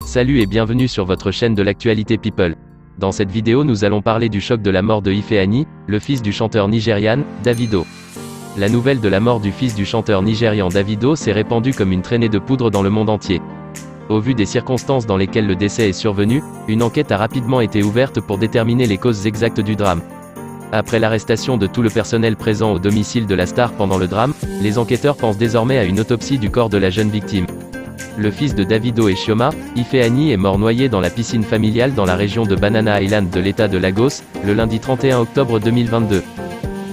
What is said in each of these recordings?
Salut et bienvenue sur votre chaîne de l'actualité People. Dans cette vidéo nous allons parler du choc de la mort de Ifeanyi, le fils du chanteur nigérian, Davido. La nouvelle de la mort du fils du chanteur nigérian Davido s'est répandue comme une traînée de poudre dans le monde entier. Au vu des circonstances dans lesquelles le décès est survenu, une enquête a rapidement été ouverte pour déterminer les causes exactes du drame. Après l'arrestation de tout le personnel présent au domicile de la star pendant le drame, les enquêteurs pensent désormais à une autopsie du corps de la jeune victime. Le fils de Davido et Chioma, Ifeanyi est mort noyé dans la piscine familiale dans la région de Banana Island de l'état de Lagos, le lundi 31 octobre 2022.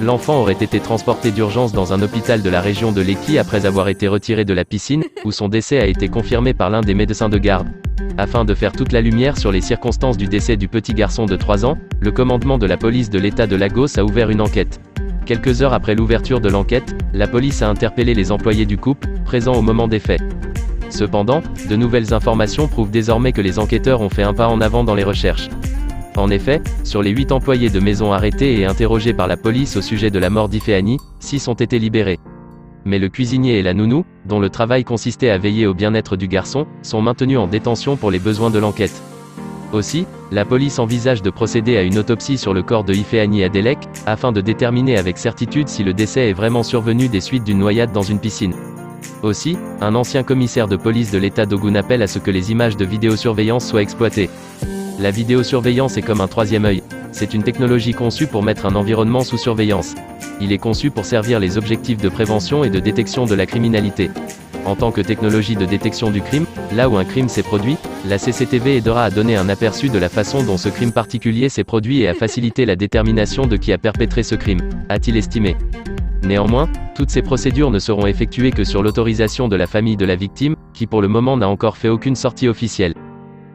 L'enfant aurait été transporté d'urgence dans un hôpital de la région de Lekki après avoir été retiré de la piscine, où son décès a été confirmé par l'un des médecins de garde. Afin de faire toute la lumière sur les circonstances du décès du petit garçon de 3 ans, le commandement de la police de l'état de Lagos a ouvert une enquête. Quelques heures après l'ouverture de l'enquête, la police a interpellé les employés du couple, présents au moment des faits. Cependant, de nouvelles informations prouvent désormais que les enquêteurs ont fait un pas en avant dans les recherches. En effet, sur les 8 employés de maison arrêtés et interrogés par la police au sujet de la mort d'Ifeanyi, 6 ont été libérés. Mais le cuisinier et la nounou, dont le travail consistait à veiller au bien-être du garçon, sont maintenus en détention pour les besoins de l'enquête. Aussi, la police envisage de procéder à une autopsie sur le corps de Ifeanyi à Delek, afin de déterminer avec certitude si le décès est vraiment survenu des suites d'une noyade dans une piscine. Aussi, un ancien commissaire de police de l'état d'Ogun appelle à ce que les images de vidéosurveillance soient exploitées. La vidéosurveillance est comme un troisième œil. C'est une technologie conçue pour mettre un environnement sous surveillance. Il est conçu pour servir les objectifs de prévention et de détection de la criminalité. En tant que technologie de détection du crime, là où un crime s'est produit, la CCTV aidera à donner un aperçu de la façon dont ce crime particulier s'est produit et à faciliter la détermination de qui a perpétré ce crime, a-t-il estimé. Néanmoins, toutes ces procédures ne seront effectuées que sur l'autorisation de la famille de la victime, qui pour le moment n'a encore fait aucune sortie officielle.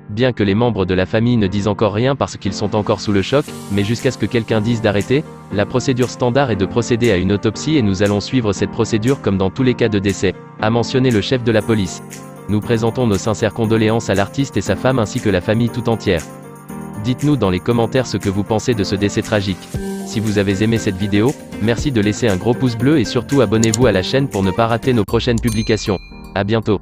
Bien que les membres de la famille ne disent encore rien parce qu'ils sont encore sous le choc, mais jusqu'à ce que quelqu'un dise d'arrêter, la procédure standard est de procéder à une autopsie et nous allons suivre cette procédure comme dans tous les cas de décès, a mentionné le chef de la police. Nous présentons nos sincères condoléances à l'artiste et sa femme ainsi que la famille tout entière. Dites-nous dans les commentaires ce que vous pensez de ce décès tragique. Si vous avez aimé cette vidéo, merci de laisser un gros pouce bleu et surtout abonnez-vous à la chaîne pour ne pas rater nos prochaines publications. À bientôt.